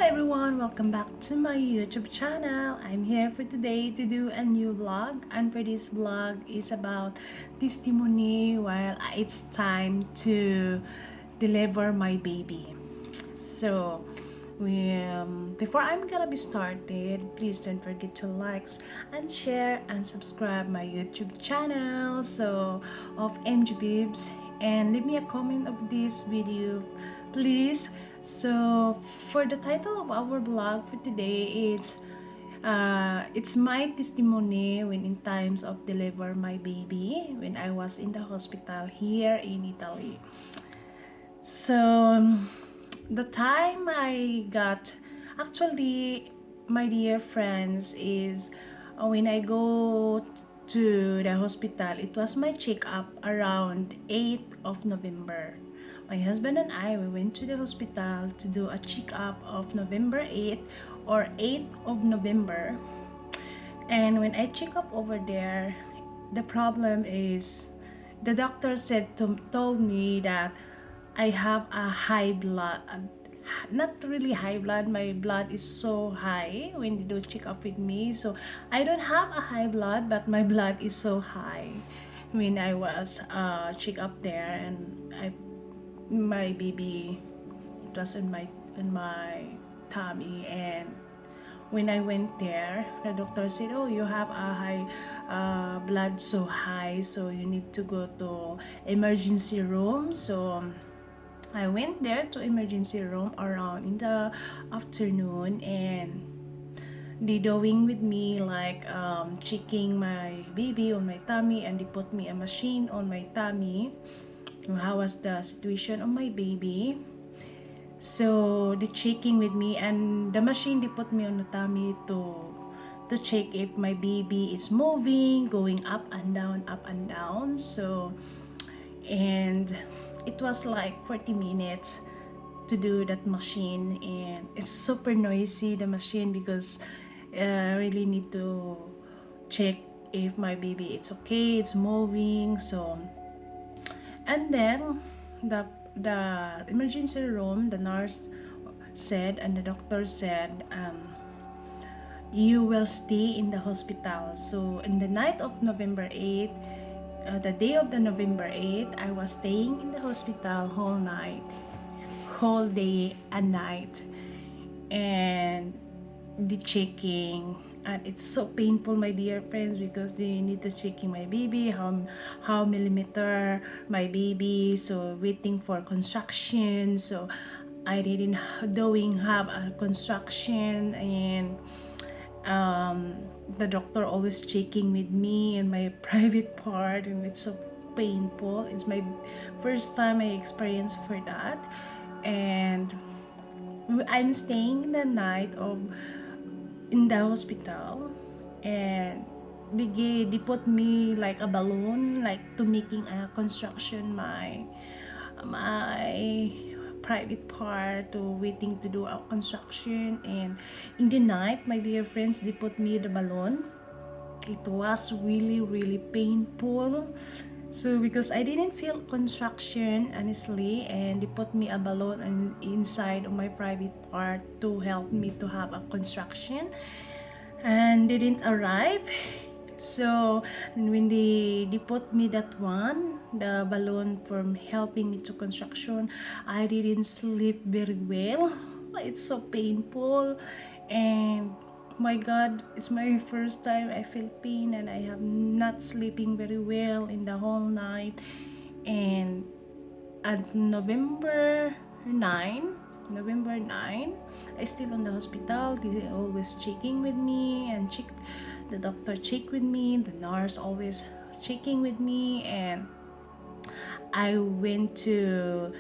everyone, welcome back to my YouTube channel. I'm here for today to do a new vlog, and for this vlog is about testimony while it's time to deliver my baby. So before I'm gonna be started, please don't forget to like and share and subscribe my YouTube channel of MG Bibs, and leave me a comment of this video, please. So for the title of our blog for today, it's my testimony when in times of deliver my baby when I was in the hospital here in Italy. So the time I got, actually, my dear friends, is when I go to the hospital, it was my checkup around 8th of November. My husband and I, we went to the hospital to do a checkup of November 8th or 8th of November. And when I check up over there, the problem is the doctor told me that I have a high blood. Not really high blood, my blood is so high when they do check up with me. So I don't have a high blood, but my blood is so high when I was check up there, and my baby, it was in my tummy. And when I went there, the doctor said, "Oh, you have a high blood so high, so you need to go to emergency room." So I went there to emergency room around in the afternoon, and they doing with me like checking my baby on my tummy, and they put me a machine on my tummy. How was the situation of my baby? So they checking with me, and the machine, they put me on the tummy to check if my baby is moving, going up and down, up and down. So, and it was like 40 minutes to do that machine, and it's super noisy, the machine, because I really need to check if my baby it's okay, it's moving. So, and then the emergency room, the nurse said, and the doctor said, you will stay in the hospital. So in the night of November 8th, the day of the November 8th, I was staying in the hospital whole day and night, and the checking, and it's so painful, my dear friends, because they need to checking my baby, how millimeter my baby, so waiting for construction. So I didn't doing have a construction, and the doctor always checking with me in my private part, and it's so painful. It's my first time I experienced for that. And I'm staying the night of in the hospital, and they put me like a balloon, like to making a construction my private part, to waiting to do a construction. And in the night, my dear friends, they put me the balloon. It was really painful. So because I didn't feel construction, honestly, and they put me a balloon inside of my private part to help me to have a construction, and they didn't arrive. So when they put me that one, the balloon from helping me to construction, I didn't sleep very well. It's so painful, and my God, it's my first time I feel pain, and I have not sleeping very well in the whole night. And at November 9, I still on the hospital. They always checking with me, and the doctor check with me, the nurse always checking with me. And I went to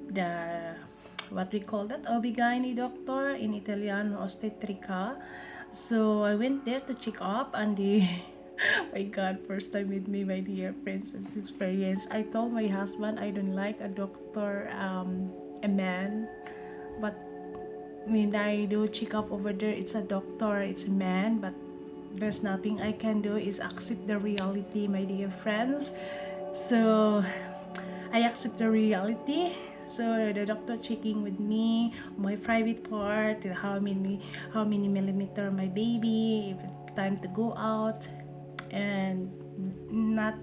the, what we call that, OB-GYN doctor, in Italian, ostetrica. So I went there to check up, and my God, first time with me, my dear friends, of experience. I told my husband I don't like a doctor, a man, but when I do check up over there, it's a doctor, it's a man, but there's nothing I can do, is accept the reality, my dear friends. So I accept the reality. So the doctor checking with me my private part, how many millimeter my baby, if it's time to go out, and not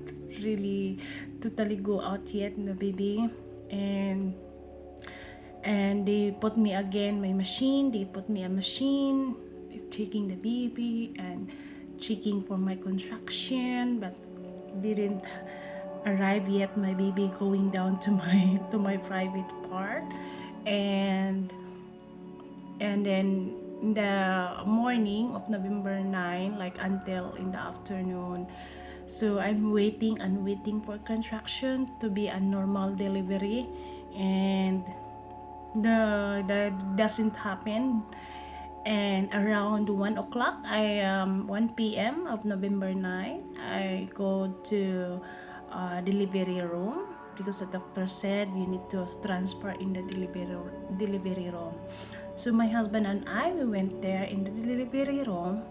really totally go out yet the baby. And they put me again my machine, they put me a machine checking the baby and checking for my contraction, but didn't arrive yet my baby going down to my to my private part. And and then in the morning of November 9, like until in the afternoon, so I'm waiting and waiting for contraction to be a normal delivery, and the doesn't happen. And around 1 o'clock, 1 p.m. of November 9, I go to delivery room because the doctor said you need to transfer in the delivery room. So my husband and I, we went there in the delivery room,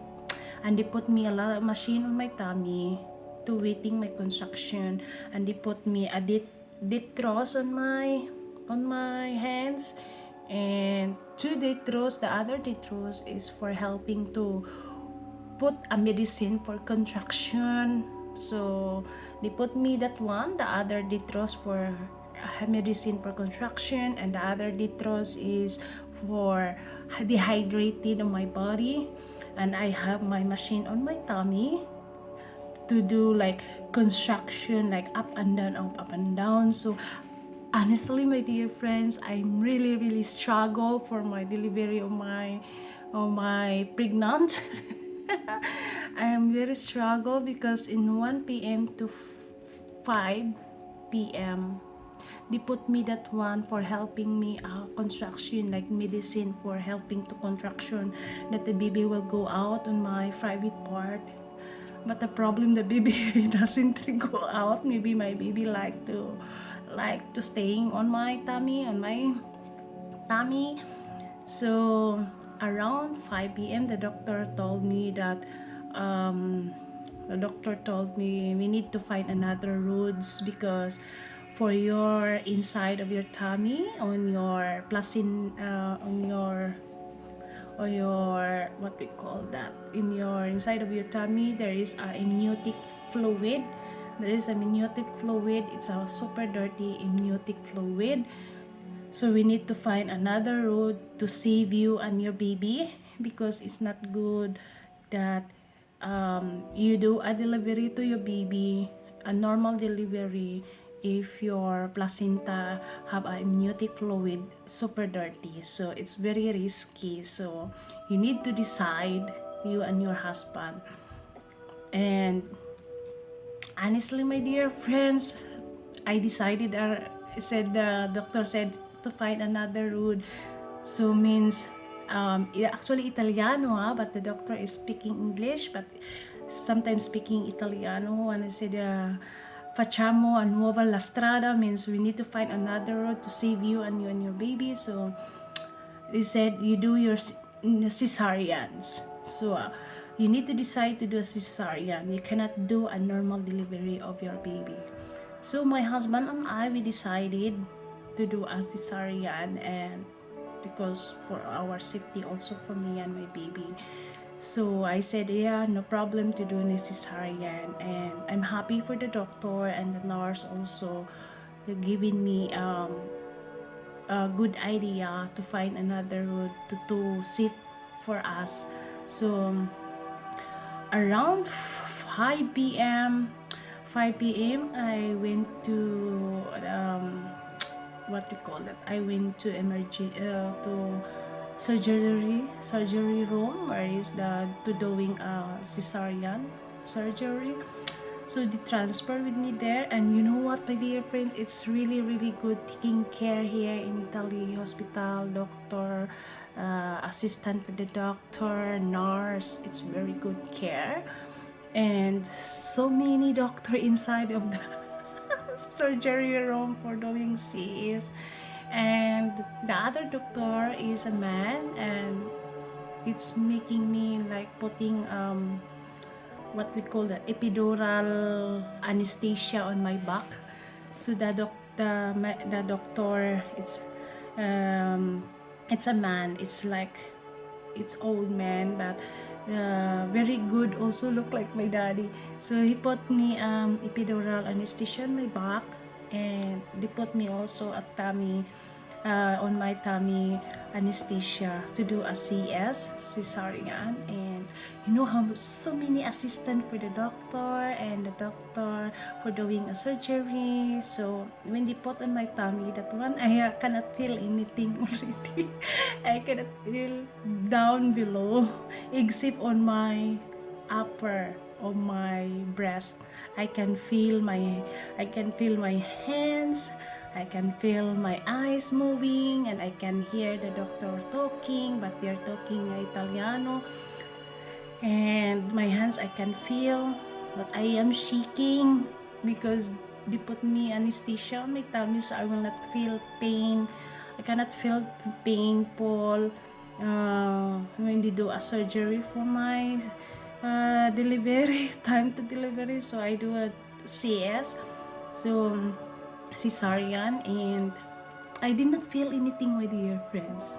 and they put me a lot of machine on my tummy to waiting my contraction, and they put me a ditros on my hands, and two ditros. The other ditros is for helping to put a medicine for contraction. So they put me that one. The other ditros for medicine for contraction, and the other ditros is for dehydrated on my body. And I have my machine on my tummy to do like construction, like up and down. So honestly, my dear friends, I'm really struggle for my delivery of my pregnant. I am very struggle because in 1 p.m. to 5 p.m. they put me that one for helping me contraction, like medicine for helping to contraction, that the baby will go out on my private part. But the problem, the baby doesn't go out. Maybe my baby like to staying on my tummy. So around 5 p.m. The doctor told me we need to find another roads, because for your inside of your tummy, on your on your, or your, what we call that, in your inside of your tummy, there is a amniotic fluid. It's a super dirty amniotic fluid. So we need to find another road to save you and your baby, because it's not good that you do a delivery to your baby, a normal delivery, if your placenta have a amniotic fluid super dirty. So it's very risky. So you need to decide, you and your husband. And honestly, my dear friends, I decided, said the doctor said to find another route. So means, actually Italiano, but the doctor is speaking English, but sometimes speaking Italiano. And I said, facciamo a nuova la strada, means we need to find another road to save you and your baby. So they said you do your cesareans. So you need to decide to do a cesarean. You cannot do a normal delivery of your baby. So my husband and I, we decided to do a cesarean, and because for our safety, also for me and my baby. So I said, yeah, no problem to do a cesarean, and I'm happy for the doctor and the nurse also giving me a good idea to find another route to save for us. So around 5 p.m. 5 p.m. I went to what we call that. I went to to surgery room, where is the to doing cesarean surgery. So they transfer with me there, and you know what, my dear friend, it's really good taking care here in Italy hospital. Doctor, assistant for the doctor, nurse, it's very good care, and so many doctor inside of the surgery room for doing Cs. And the other doctor is a man, and it's making me like putting what we call the epidural anesthesia on my back. So the doctor, um, it's a man. It's like it's old man, but very good. Also look like my daddy. So he put me epidural anesthesia on my back, and they put me also a tummy on my tummy anesthesia to do a CS cesarean. And you know how so many assistant for the doctor and the doctor for doing a surgery. So when they put on my tummy, that one I cannot feel anything already. I cannot feel down below except on my upper of my breast. I can feel my hands, I can feel my eyes moving, and I can hear the doctor talking, but they're talking Italiano. And my hands I can feel, but I am shaking because they put me anesthesia on my tummy, so I will not feel pain. I cannot feel painful when they do a surgery for my delivery time to delivery. So I do a CS, so cesarean, and I did not feel anything, my dear friends.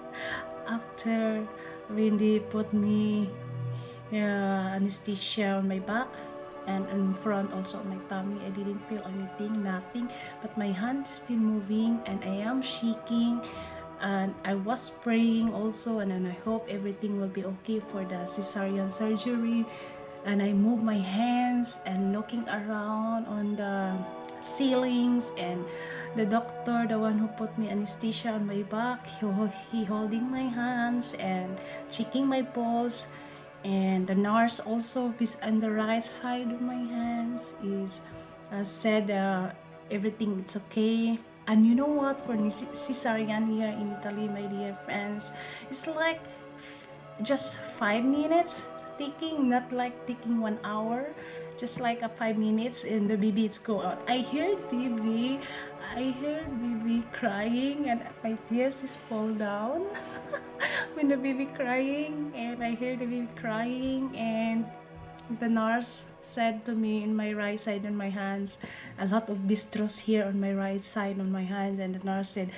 After when they put me anesthesia on my back and in front also on my tummy, I didn't feel anything, nothing, but my hand is still moving and I am shaking, and I was praying also, and then I hope everything will be okay for the cesarean surgery. And I move my hands and looking around on the ceilings, and the doctor, the one who put me anesthesia on my back, he holding my hands and checking my pulse. And the nurse also is on the right side of my hands is said everything it's okay. And you know what, for cesarean here in Italy, my dear friends, it's like just 5 minutes taking, not like taking 1 hour, just like a 5 minutes and the baby it's go out. I heard baby crying, and my tears is fall down when the baby crying, and I hear the baby crying. And the nurse said to me in my right side on my hands, a lot of distress here on my right side on my hands, and the nurse said,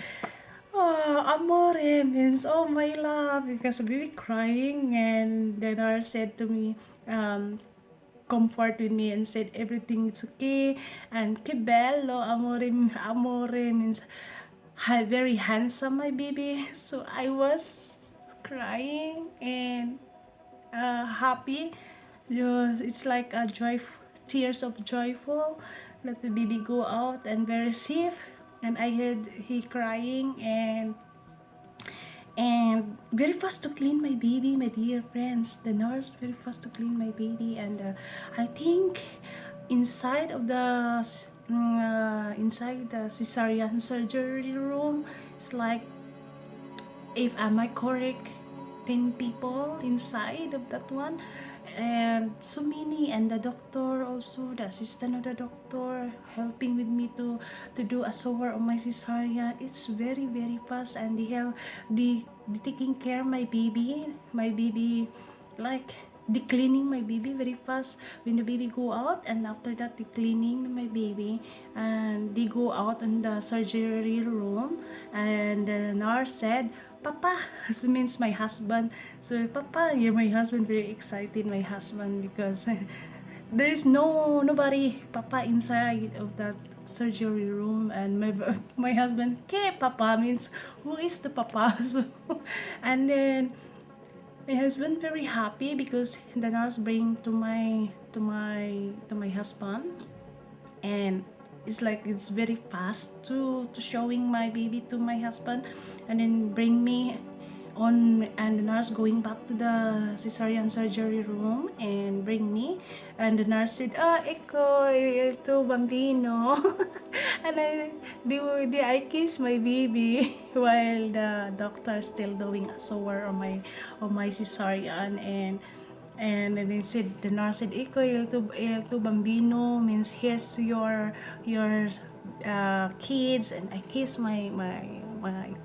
"Oh, amore," means oh my love, because the baby crying. And the nurse said to me, comfort with me and said everything is okay. And che bello, amore, amore means very handsome, my baby. So I was crying and happy. It's like a joy, tears of joyful. Let the baby go out and very safe. And I heard he crying, and very fast to clean my baby, my dear friends. The nurse very fast to clean my baby, and I think inside of the inside the cesarean surgery room, it's like, if am I correct, 10 people inside of that one, and so many. And the doctor also, the assistant of the doctor helping with me to do a sober of my cesarean. It's very very fast, and they taking care of my baby, like the cleaning my baby very fast when the baby go out. And after that, the cleaning my baby, and they go out in the surgery room. And the nurse said, "Papa," so means my husband. So Papa, yeah, my husband very excited, my husband, because there is nobody Papa inside of that surgery room. And my husband, "Ke Papa," means who is the Papa? So and then my husband very happy because the nurse bring to my husband. And it's like it's very fast to showing my baby to my husband, and then bring me on. And the nurse going back to the cesarean surgery room and bring me. And the nurse said, "Ah, ecco il tuo bambino." And I kiss my baby while the doctor still doing a sewer on my cesarean. And then they said, the nurse said, "Iko il tu bambino," means here's your kids. And I kiss my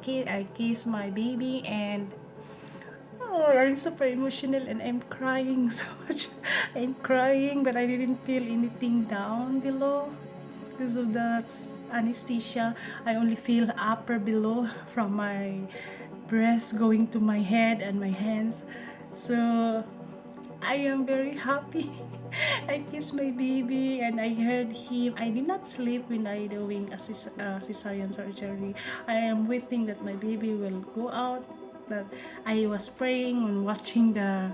kid, I kiss my baby. And oh, I'm super emotional and I'm crying so much. I'm crying, but I didn't feel anything down below. because of the anesthesia. I only feel upper below from my breast going to my head and my hands. So I am very happy. I kissed my baby and I heard him. I did not sleep when I doing a cesarean surgery. I am waiting that my baby will go out. But I was praying and watching the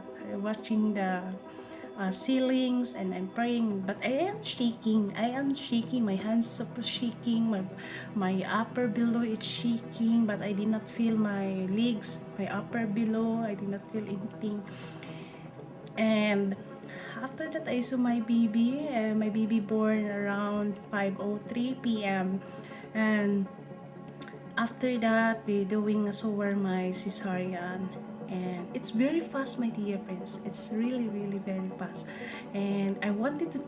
ceilings, and I'm praying, but I am shaking. I am shaking. My hands super shaking. My upper below is shaking, but I did not feel my legs, my upper below. I did not feel anything. And after that, I saw my baby born around 5:03 p.m. And after that, they doing so were my cesarean, and it's very fast, my dear friends. It's really, really very fast. And I wanted to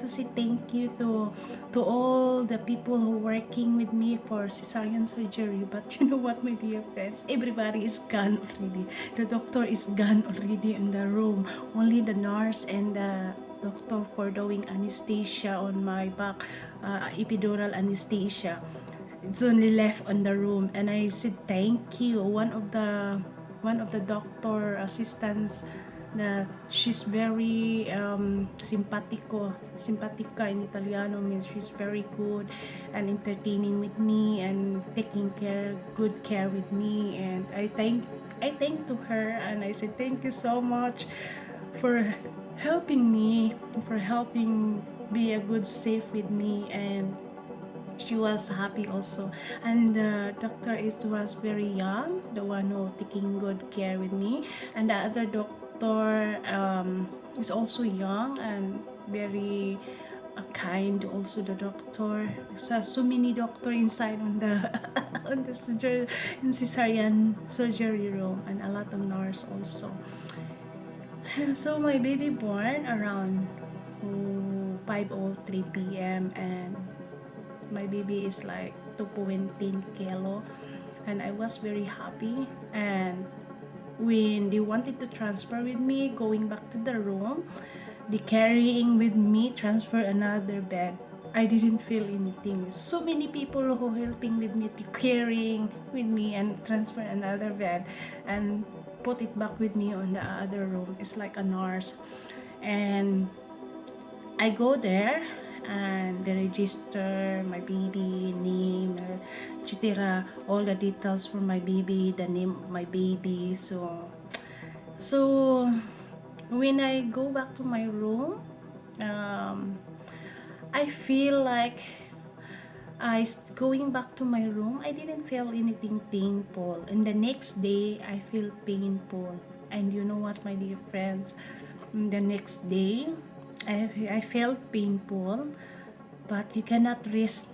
say thank you to all the people who working with me for cesarean surgery. But you know what, my dear friends, everybody is gone already. The doctor is gone already in the room. Only the nurse and the doctor for doing anesthesia on my back, epidural anesthesia. It's only left on the room, and I said thank you. One of the doctor assistants, that she's very simpatica in Italiano means she's very good and entertaining with me and taking good care with me. And I thank to her, and I said thank you so much for helping me, for helping be a good safe with me. And she was happy also. And the doctor was very young, the one who taking good care with me. And the other doctor is also young and very kind also, the doctor. So many doctor inside on the on the surgery, in cesarean surgery room, and a lot of nurse also. So my baby born around 5:03 p.m. and my baby is like 2.10 kilo, and I was very happy. And when they wanted to transfer with me, going back to the room, they carrying with me, transfer another bed. I didn't feel anything. So many people who helping with me, carrying with me and transfer another bed and put it back with me on the other room. It's like a nurse. And I go there, and they register my baby name, etc. All the details for my baby, the name of my baby. So when I go back to my room, um, I feel like going back to my room, I didn't feel anything painful. And the next day, I feel painful. And you know what, my dear friends? The next day, I felt painful, but you cannot rest.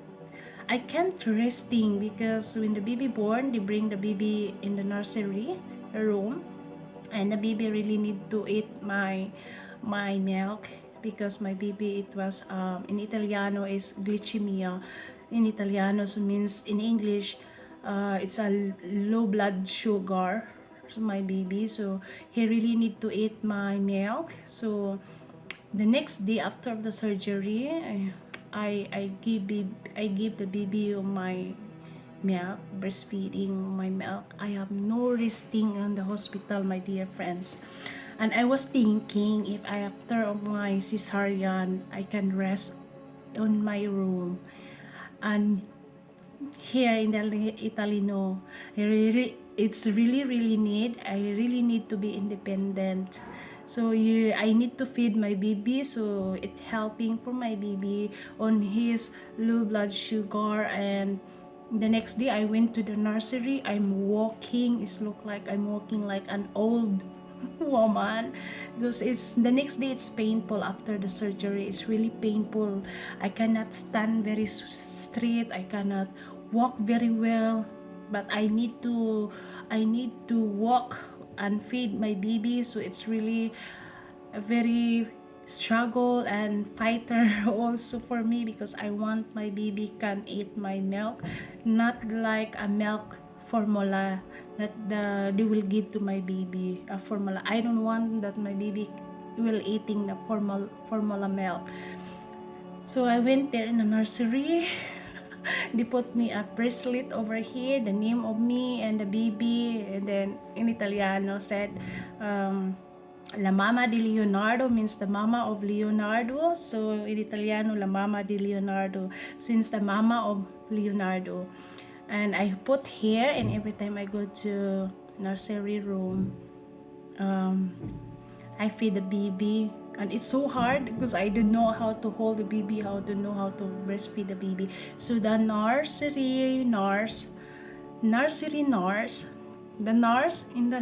I can't resting because when the baby born, they bring the baby in the nursery room, and the baby really need to eat my milk, because my baby, it was in Italiano is glicemia. In Italiano, so means in English, it's a low blood sugar. So my baby, so he really need to eat my milk. So the next day after the surgery, I give the baby my milk, breastfeeding my milk. I have no resting in the hospital, my dear friends. And I was thinking, if I after my cesarean, I can rest on my room. And here in the Italy, no, it's really need. I really need to be independent. So I need to feed my baby, so it helping for my baby on his low blood sugar. And the next day I went to the nursery. I'm walking. It look like I'm walking like an old woman, because it's the next day, it's painful after the surgery. It's really painful. I cannot stand very straight. I cannot walk very well, but I need to walk and feed my baby. So it's really a very struggle and fighter also for me, because I want my baby can eat my milk, not like a milk formula that they will give to my baby, a formula. I don't want that my baby will eating the formula milk. So I went there in the nursery. They put me a bracelet over here, the name of me and the baby, and then in Italiano said, um, La Mama di Leonardo means the mama of Leonardo. So in Italiano, La Mama di Leonardo, since the mama of Leonardo. And I put here, and every time I go to nursery room, um, I feed the baby, and it's so hard because I don't know how to hold the baby, how to know how to breastfeed the baby. So the nursery nurse, the nurse in the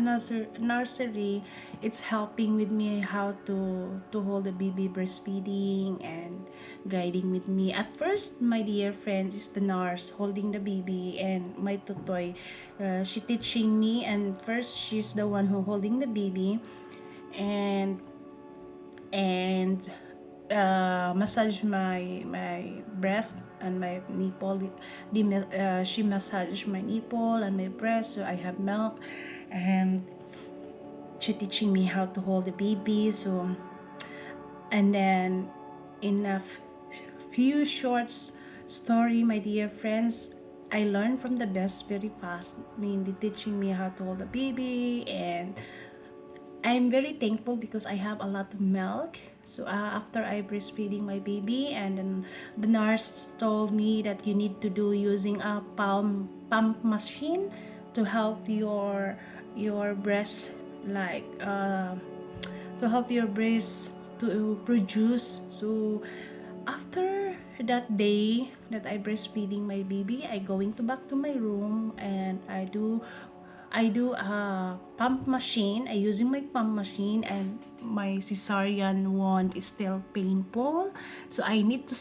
nursery, it's helping with me how to hold the baby breastfeeding and guiding with me. At first, my dear friends, is the nurse holding the baby, and my tutoy, she teaching me, and first she's the one who holding the baby, and and massage my breast and my nipple. She massaged my nipple and my breast, so I have milk, and she teaching me how to hold the baby. So, and then in a few short story, my dear friends, I learned from the best very fast. I mean, they teaching me how to hold the baby, and I'm very thankful because I have a lot of milk. So after I breastfeeding my baby, and then the nurse told me that you need to do using a pump machine to help your breast, like to help your breast to produce. So after that day that I breastfeeding my baby, I going to back to my room, and I do a pump machine. I using my pump machine, and my cesarean wound is still painful. So I need to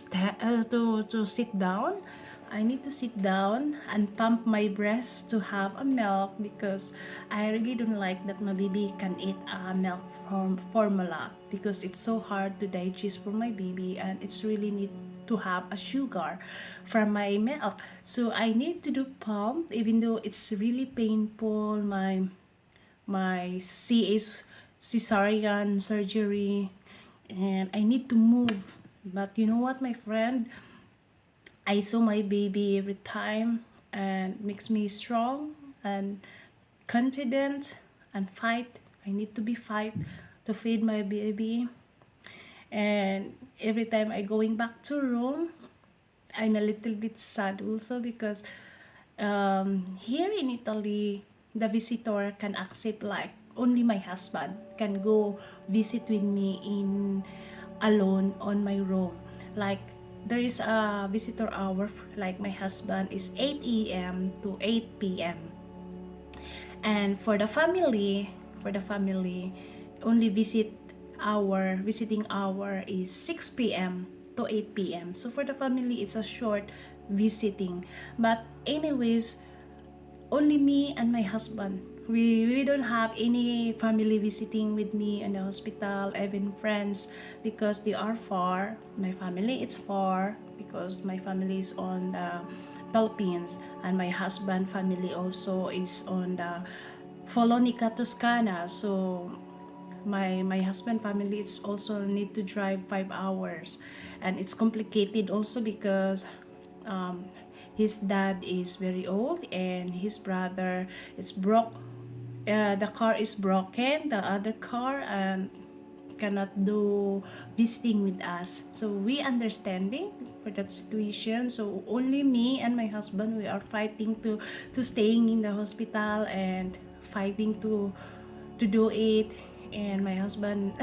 to sit down. I need to sit down and pump my breast to have a milk, because I really don't like that my baby can eat a milk from formula, because it's so hard to digest for my baby, and it's really need to have a sugar from my milk. So I need to do pump even though it's really painful. My CA's cesarean surgery, and I need to move. But you know what, my friend? I saw my baby every time, and makes me strong and confident and fight. I need to be fight to feed my baby. And every time I going back to room, I'm a little bit sad also, because here in Italy, the visitor can accept, like only my husband can go visit with me in alone on my room. Like there is a visitor hour, like my husband is 8 a.m. to 8 p.m. And for the family, only visiting hour is 6 p.m. to 8 p.m. So for the family, it's a short visiting. But anyways, only me and my husband. We don't have any family visiting with me in the hospital, even friends, because they are far. My family is far because my family is on the Philippines, and my husband family also is on the Folonica, Toscana. So my husband family is also need to drive 5 hours, and it's complicated also because um, his dad is very old, and his brother is broke. The car is broken, the other car, and cannot do visiting with us. So we understanding for that situation. So only me and my husband, we are fighting to staying in the hospital, and fighting to do it. And my husband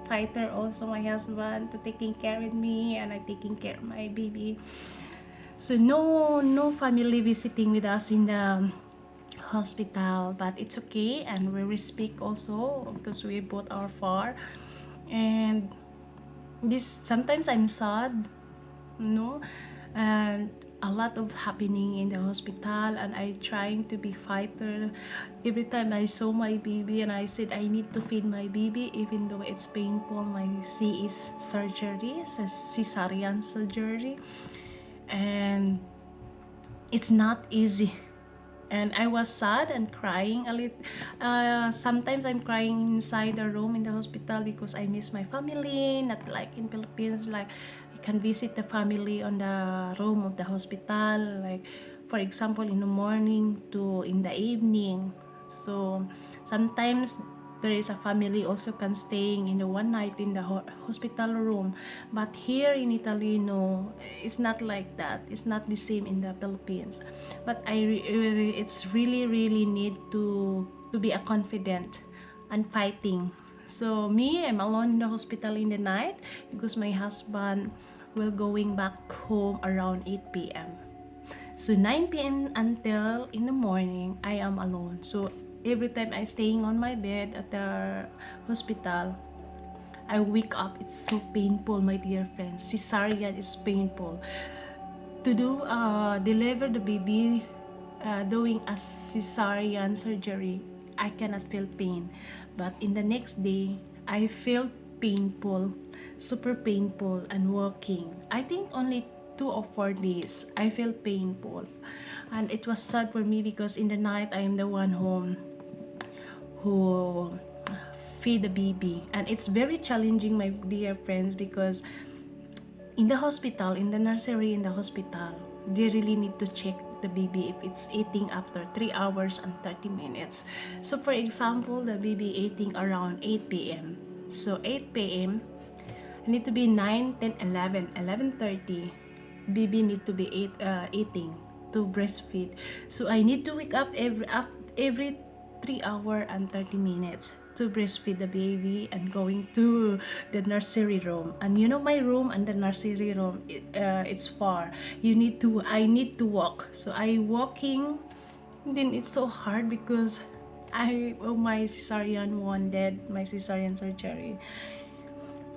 fighter also, my husband to taking care of me, and I taking care of my baby. So no family visiting with us in the hospital, but it's okay, and we respect also because we both are far. And this sometimes I'm sad, no, and a lot of happening in the hospital, and I trying to be fighter. Every time I saw my baby, and I said I need to feed my baby even though it's painful. My C is surgery, cesarean surgery, and it's not easy. And I was sad and crying a little. Sometimes I'm crying inside the room in the hospital because I miss my family. Not like in Philippines, like You can visit the family on the room of the hospital, like for example in the morning to in the evening. So sometimes there is a family also can staying in the one night in the hospital room, but here in Italy, no, it's not like that. It's not the same in the Philippines. But it's really need to be a confident and fighting. So me, I'm alone in the hospital in the night because my husband will going back home around 8 p.m. So 9 p.m. until in the morning, I am alone. So every time I staying on my bed at the hospital, I wake up. It's so painful, my dear friends. Cesarean is painful. To do deliver the baby, doing a cesarean surgery, I cannot feel pain. But in the next day, I feel painful, super painful, and walking. I think only 2 or 4 days I feel painful, and it was sad for me because in the night I am the one home who feed the baby, and it's very challenging, my dear friends, because in the hospital, in the nursery, in the hospital, they really need to check the baby if it's eating after 3 hours and 30 minutes. So for example, the baby eating around 8 p.m. So 8 p.m. need to be 9, 10, 11, 11:30. Baby need to be eating to breastfeed. So I need to wake up every 3 hour and 30 minutes to breastfeed the baby and going to the nursery room. And you know, my room and the nursery room, it's far. I need to walk. So I walking, then it's so hard because my cesarean wanted my cesarean surgery,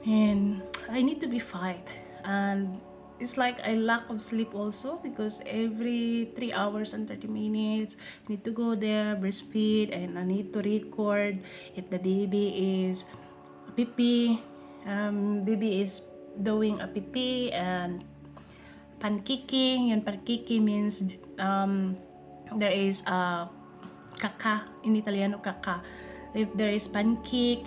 and I need to be fight. And it's like I lack of sleep also because every 3 hours and 30 minutes I need to go there breastfeed, and I need to record if the baby is pee, baby is doing a pee and pankiki. Yun, pankiki means there is a kaka in Italiano, kaka. If there is pancake,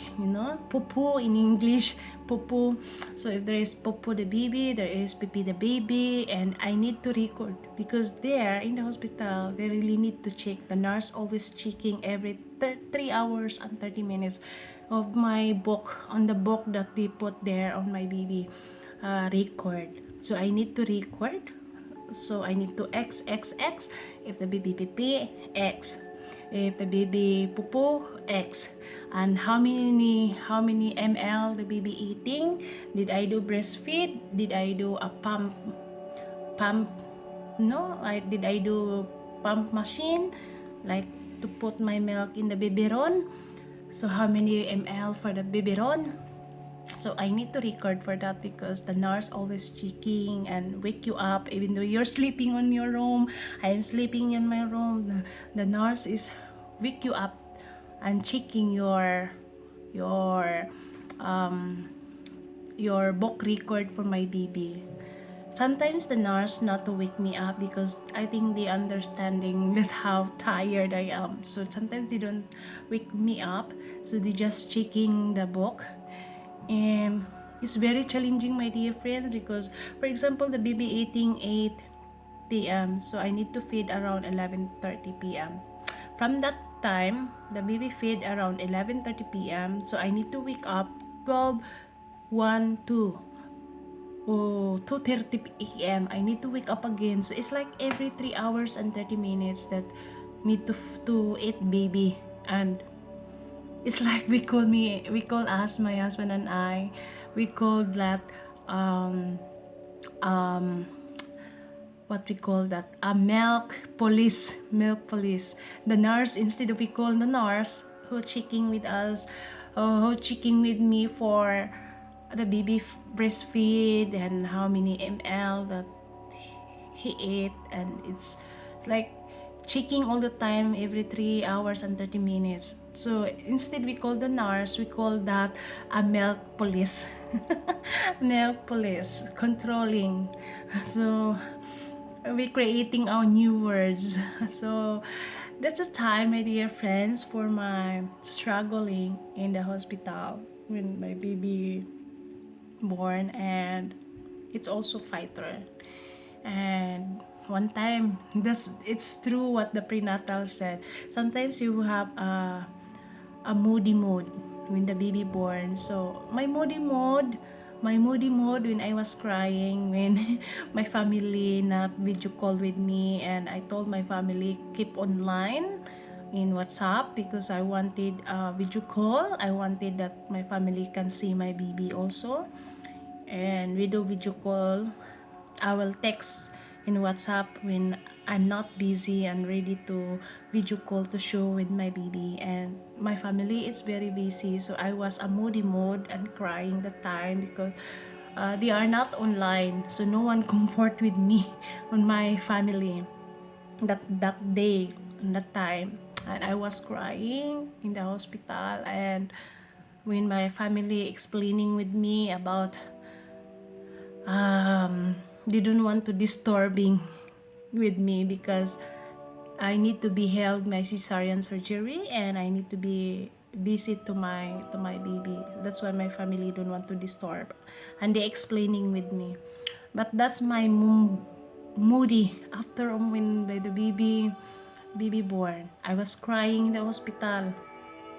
pupu in English, pupu. So if there is pupu the baby, there is pipi the baby, and I need to record because there in the hospital they really need to check. The nurse always checking every 3 hours and 30 minutes of my book, on the book that they put there on my baby record. So I need to record. So I need to X. If the baby pipi, X. If the baby pupu, X. And how many ml the baby eating? Did I do breastfeed? Did I do a pump? No, did I do pump machine? Like to put my milk in the biberon? So how many ml for the biberon? So I need to record for that because the nurse always checking and wake you up even though you're sleeping on your room. I am sleeping in my room. The nurse is wake you up and checking your um your book record for my baby. Sometimes the nurse not to wake me up because I think they understanding that how tired I am. So sometimes they don't wake me up. So they just checking the book, and it's very challenging, my dear friends, because for example the baby eating 8 p.m. so I need to feed around 11:30 p.m. From that time the baby feed around 11:30 p.m. so I need to wake up 12, 1, 2, oh, 2:30 a.m. I need to wake up again. So it's like every 3 hours and 30 minutes that need to eat baby. And it's like we call us, my husband and I, we call that um what we call that, a milk police. The nurse, instead of we call the nurse who checking with us, who checking with me for the baby breastfeed and how many ml that he ate, and it's like checking all the time every 3 hours and 30 minutes. So instead we call the nurse, we call that a milk police. Milk police controlling. So we creating our new words. So that's a time, my dear friends, for my struggling in the hospital when my baby born. And it's also fighter. And one time, that's it's true what the prenatal said. Sometimes you have a moody mode when the baby born. So my moody mode when I was crying, when my family not video call with me, and I told my family keep online in WhatsApp because I wanted a video call. I wanted that my family can see my baby also. And we do video call. I will text in WhatsApp when I'm not busy and ready to video call to show with my baby, and my family is very busy, so I was a moody mode and crying the time because they are not online, so no one comfort with me on my family that day and that time. And I was crying in the hospital, and when my family explaining with me about they don't want to disturbing with me because I need to be held my cesarean surgery and I need to be busy to my baby. That's why my family don't want to disturb, and they explaining with me. But that's my moody after when the baby born. I was crying in the hospital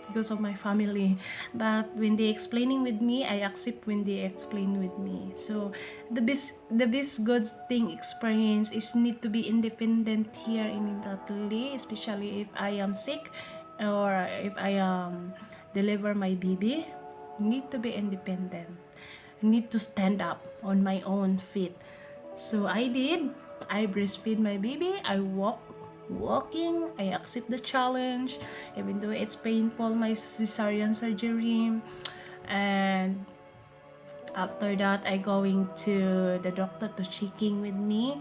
because of my family, but when they explaining with me, I accept when they explain with me. So the best good thing experience is need to be independent here in Italy, especially if I am sick or if I deliver my baby. Need to be independent, need to stand up on my own feet. So I did. I breastfeed my baby. I walking. I accept the challenge, even though it's painful, my cesarean surgery. And after that, I going to the doctor to checking with me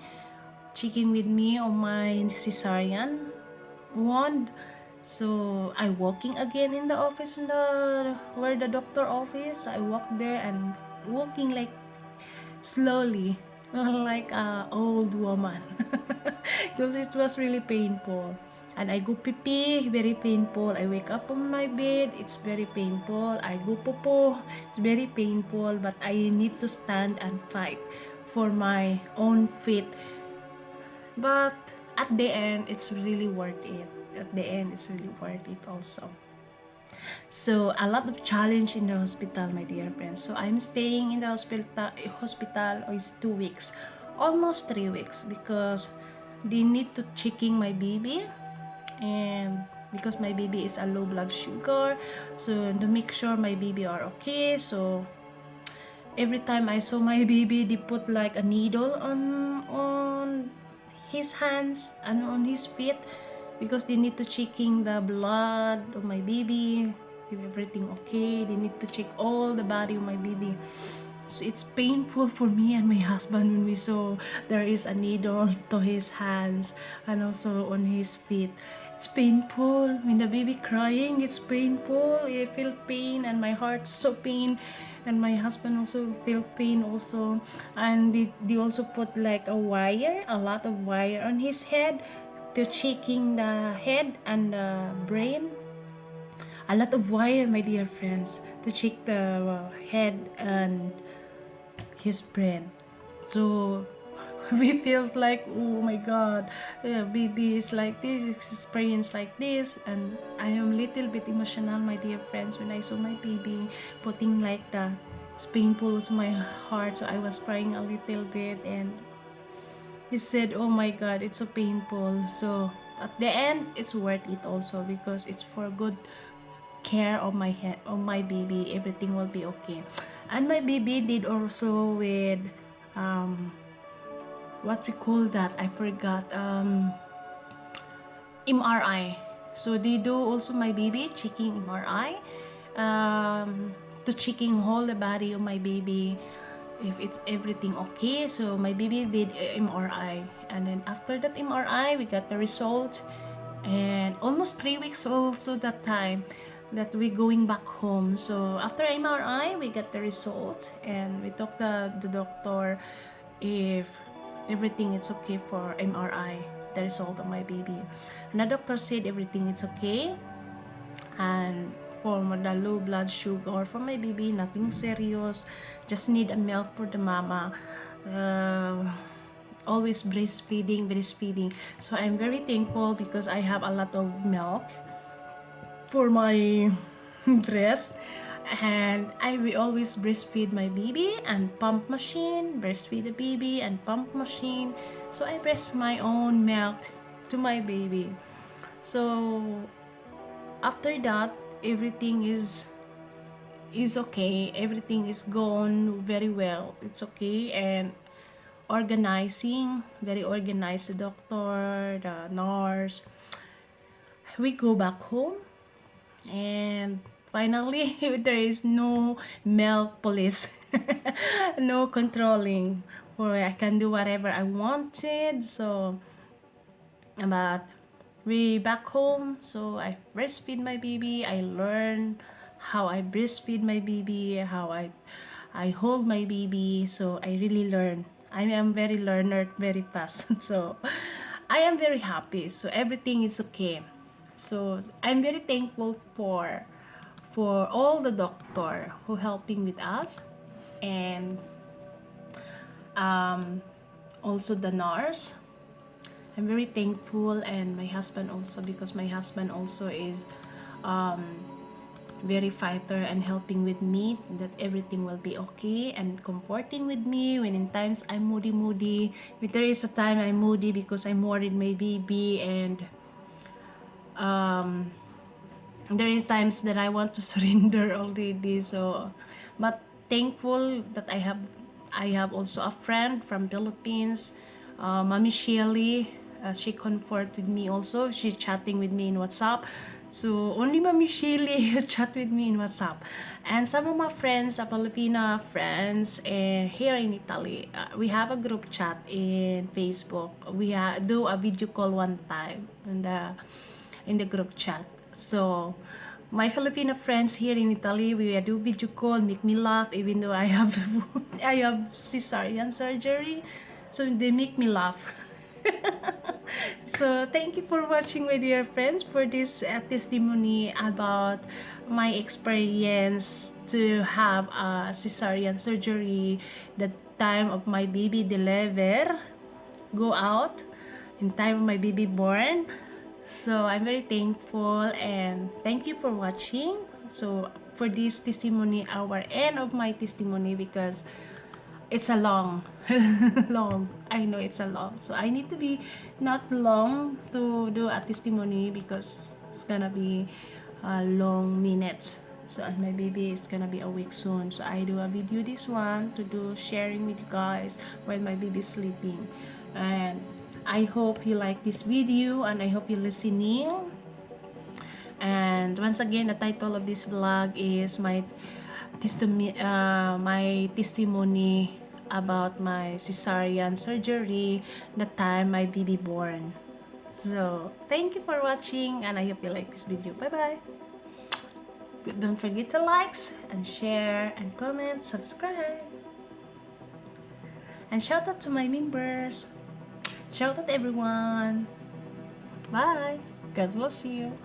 on my cesarean wound. So I walking again in the office in the where the doctor office. I walk there and walking like slowly, like a old woman, because it was really painful. And I go pee pee, very painful. I wake up on my bed, it's very painful. I go popo, it's very painful. But I need to stand and fight for my own feet. But at the end, it's really worth it. At the end, it's really worth it also. So a lot of challenge in the hospital, my dear friends. So I'm staying in the hospital is 2 weeks, almost 3 weeks, because they need to checking my baby, and because my baby is a low blood sugar, so to make sure my baby are okay. So every time I saw my baby, they put like a needle on his hands and on his feet because they need to checking the blood of my baby, if everything okay. They need to check all the body of my baby. So it's painful for me and my husband when we saw there is a needle to his hands and also on his feet. It's painful when the baby crying. It's painful. I feel pain and my heart so pain, and my husband also feel pain also. And they also put like a wire, a lot of wire on his head to checking the head and the brain. A lot of wire, my dear friends, to check the head and his brain. So we felt like, oh my god, baby is like this, experience like this. And I am little bit emotional, my dear friends, when I saw my baby putting like that. It's painful to my heart, so I was crying a little bit. And he said, oh my god, it's so painful. So at the end, it's worth it also because it's for good care of my head, of my baby. Everything will be okay. And my baby did also with what we call that, I forgot, MRI. So they do also my baby checking MRI, to checking whole the body of my baby if it's everything okay. So my baby did a MRI, and then after that MRI we got the result. And almost 3 weeks also that time that we going back home. So after MRI we got the result, and we talked the doctor if everything is okay for MRI, the result of my baby. And the doctor said everything is okay, and for the low blood sugar for my baby, nothing serious, just need a milk for the mama. uh, always breastfeeding. So I'm very thankful because I have a lot of milk for my breast, and I will always breastfeed my baby and pump machine, breastfeed the baby and pump machine. So I breast my own milk to my baby. So after that, everything is okay. Everything is gone very well. It's okay. And organizing, very organized, the doctor, the nurse. We go back home, and finally there is no milk police, no controlling, for I can do whatever I wanted. So but we back home, so I breastfeed my baby. I learn how I breastfeed my baby, how I hold my baby. So I really learn. I am very learner, very fast. So I am very happy. So everything is okay. So I'm very thankful for all the doctor who helping with us, and um, also the nurse. I'm very thankful, and my husband also, because my husband also is um, very fighter and helping with me that everything will be okay, and comforting with me when in times I'm moody. If there is a time I'm moody because I'm worried my baby, and um, there is times that I want to surrender already. So but thankful that I have also a friend from Philippines, Mommy Shelly. She comforted me also. She chatting with me in WhatsApp. So only Mommy Shelly chat with me in WhatsApp. And some of my friends, Filipina friends, here in Italy, we have a group chat in Facebook. We do a video call one time in the group chat. So my Filipino friends here in Italy, we do video call, make me laugh even though I have I have cesarean surgery. So they make me laugh. So thank you for watching, my dear friends, for this testimony about my experience to have a cesarean surgery, the time of my baby deliver, go out, in time of my baby born. So I'm very thankful, and thank you for watching. So for this testimony, our end of my testimony, because it's a long long, I know it's a long, so I need to be not long to do a testimony because it's gonna be long minutes. So and my baby is gonna be awake soon, so I do a video this one to do sharing with you guys while my baby is sleeping. And I hope you like this video, and I hope you're listening. And once again, the title of this vlog is my testimony about my cesarean surgery, the time my baby born. So thank you for watching, and I hope you like this video. Bye bye. Don't forget to likes and share and comment, subscribe, and shout out to my members. Shout out everyone. Bye. God bless you.